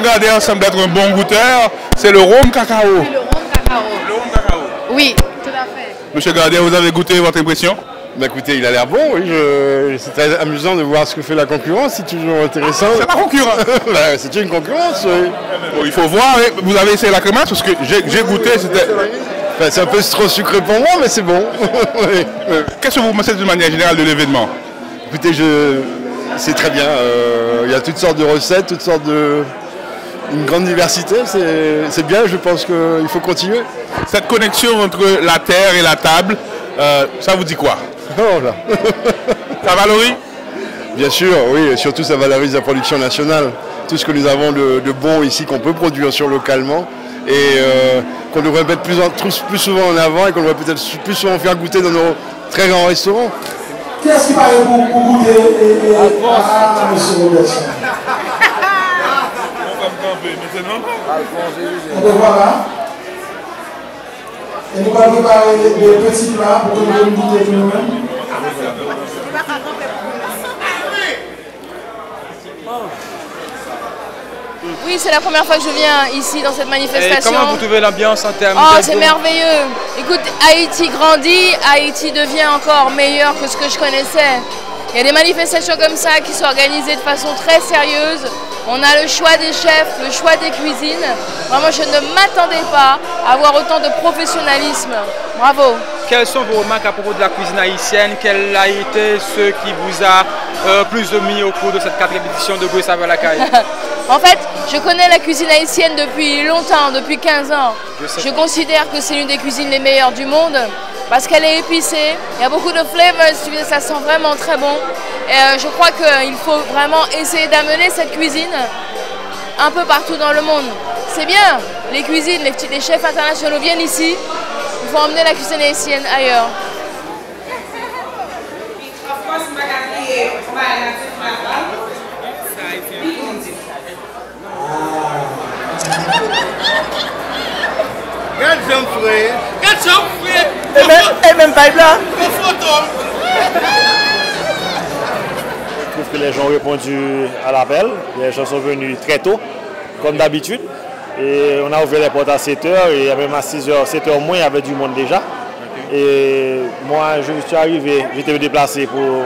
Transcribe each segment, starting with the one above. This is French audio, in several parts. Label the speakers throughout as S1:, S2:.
S1: Gardien semble être un bon goûteur, c'est le rhum cacao.
S2: Le rhum cacao.
S1: Le rhum cacao.
S2: Oui, tout à fait.
S1: Monsieur Gardien, vous avez goûté, votre impression?
S3: Bah écoutez, il a l'air bon, oui. C'est très amusant de voir ce que fait la concurrence, c'est toujours intéressant.
S1: C'est pas concurrent.
S3: Bah, c'est une concurrence, oui.
S1: Bon, il faut voir, vous avez essayé la crémasse parce que j'ai goûté, c'était...
S3: Enfin, c'est un peu trop sucré pour moi, mais c'est bon. Oui.
S1: Qu'est-ce que vous pensez de manière générale de l'événement?
S3: Écoutez, c'est très bien. Il y a toutes sortes de recettes, toutes sortes de... Une grande diversité, c'est bien, je pense qu'il faut continuer.
S1: Cette connexion entre la terre et la table, ça vous dit quoi?
S3: Oh là.
S1: Ça valorise?
S3: Bien sûr, oui, et surtout ça valorise la production nationale. Tout ce que nous avons de bon ici, qu'on peut produire sur localement, et qu'on devrait mettre plus souvent en avant et qu'on devrait peut-être plus souvent faire goûter dans nos très grands restaurants.
S4: Qui est-ce qui paraît pour goûter monsieur Robertson? On peut voir là. Et nous allons préparer des petits plats pour que nous nous goûter nous-mêmes.
S2: Oui, c'est la première fois que je viens ici dans cette manifestation.
S5: Et comment vous trouvez l'ambiance en termes
S2: Oh,
S5: de...
S2: c'est merveilleux. Écoute, Haïti grandit, Haïti devient encore meilleur que ce que je connaissais. Il y a des manifestations comme ça qui sont organisées de façon très sérieuse. On a le choix des chefs, le choix des cuisines. Vraiment, je ne m'attendais pas à avoir autant de professionnalisme. Bravo.
S5: Quelles sont vos remarques à propos de la cuisine haïtienne? Quel a été ce qui vous a plus mis au cours de cette 4e édition de Goût et Saveur la Caille?
S2: En fait, je connais la cuisine haïtienne depuis longtemps, depuis 15 ans. Je considère que c'est l'une des cuisines les meilleures du monde parce qu'elle est épicée, il y a beaucoup de flavors, ça sent vraiment très bon. Et je crois qu'il faut vraiment essayer d'amener cette cuisine un peu partout dans le monde. C'est bien, les cuisines, les chefs internationaux viennent ici, il faut emmener la cuisine haïtienne ailleurs.
S6: Regarde Jean Frère. Regarde Jean Frère.
S7: Et même vibe là.
S8: Je trouve que les gens ont répondu à l'appel. Les gens sont venus très tôt, comme d'habitude. Et on a ouvert les portes à 7h et même à 6h, 7h moins, il y avait du monde déjà. Et moi, je suis arrivé, j'étais déplacé pour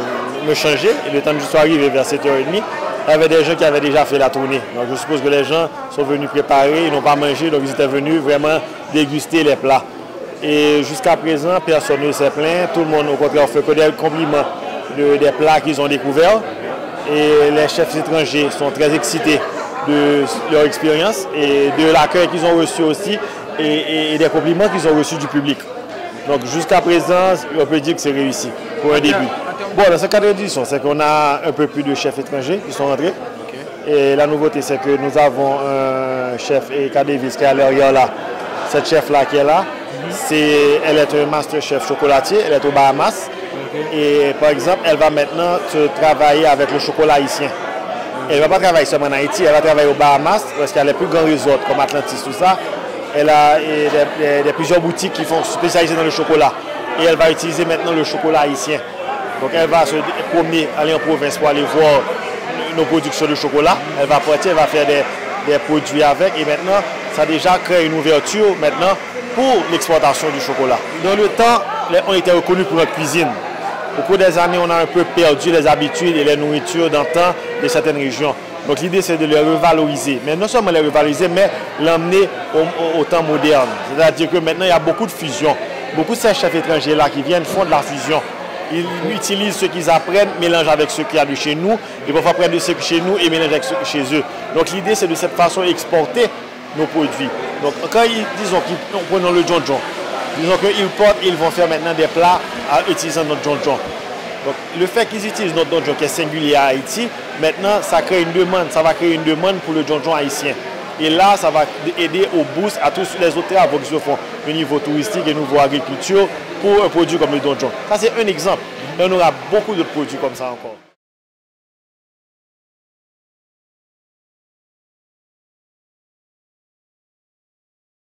S8: me changer. Et le temps que je suis arrivé vers 7h30, il y avait des gens qui avaient déjà fait la tournée. Donc je suppose que les gens sont venus préparer, ils n'ont pas mangé, donc ils étaient venus vraiment déguster les plats. Et jusqu'à présent, personne ne s'est plaint. Tout le monde, au contraire, fait que des compliments des plats qu'ils ont découverts. Et les chefs étrangers sont très excités de leur expérience et de l'accueil qu'ils ont reçu aussi et des compliments qu'ils ont reçus du public. Donc jusqu'à présent, on peut dire que c'est réussi pour un début. Bon, dans cette 4e édition, c'est qu'on a un peu plus de chefs étrangers qui sont rentrés. Et la nouveauté, c'est que nous avons un chef, Eka Davis, qui est à l'arrière là. Cette chef-là qui est là, elle est un master chef chocolatier, elle est aux Bahamas. Et par exemple, elle va maintenant travailler avec le chocolat haïtien. Elle ne va pas travailler seulement en Haïti, elle va travailler aux Bahamas parce qu'elle a les plus grands resorts comme Atlantis, tout ça. Elle a plusieurs boutiques qui sont spécialisées dans le chocolat. Et elle va utiliser maintenant le chocolat haïtien. Donc elle va se promener, aller en province pour aller voir nos productions de chocolat. Elle va partir, elle va faire des produits avec. Et maintenant, ça a déjà créé une ouverture maintenant pour l'exportation du chocolat. Dans le temps, on était reconnus pour notre cuisine. Au cours des années, on a un peu perdu les habitudes et les nourritures d'antan de certaines régions. Donc l'idée, c'est de les revaloriser. Mais non seulement les revaloriser, mais l'emmener au temps moderne. C'est-à-dire que maintenant, il y a beaucoup de fusion. Beaucoup de ces chefs étrangers là qui viennent font de la fusion. Ils utilisent ce qu'ils apprennent, mélangent avec ce qu'il y a de chez nous. Ils vont prendre de ce qui est chez nous et mélanger avec ce qui est chez eux. Donc l'idée, c'est de cette façon exporter nos produits. Donc quand disons qu'ils prennent le John John, disons qu'ils portent, ils vont faire maintenant des plats en utilisant notre John John. Donc le fait qu'ils utilisent notre John John qui est singulier à Haïti, maintenant ça crée une demande, ça va créer une demande pour le John John haïtien. Et là, ça va aider au boost à tous les autres travaux qui se font au niveau touristique et niveau agriculture pour un produit comme le John John. Ça c'est un exemple. Mais on aura beaucoup d'autres produits comme ça encore.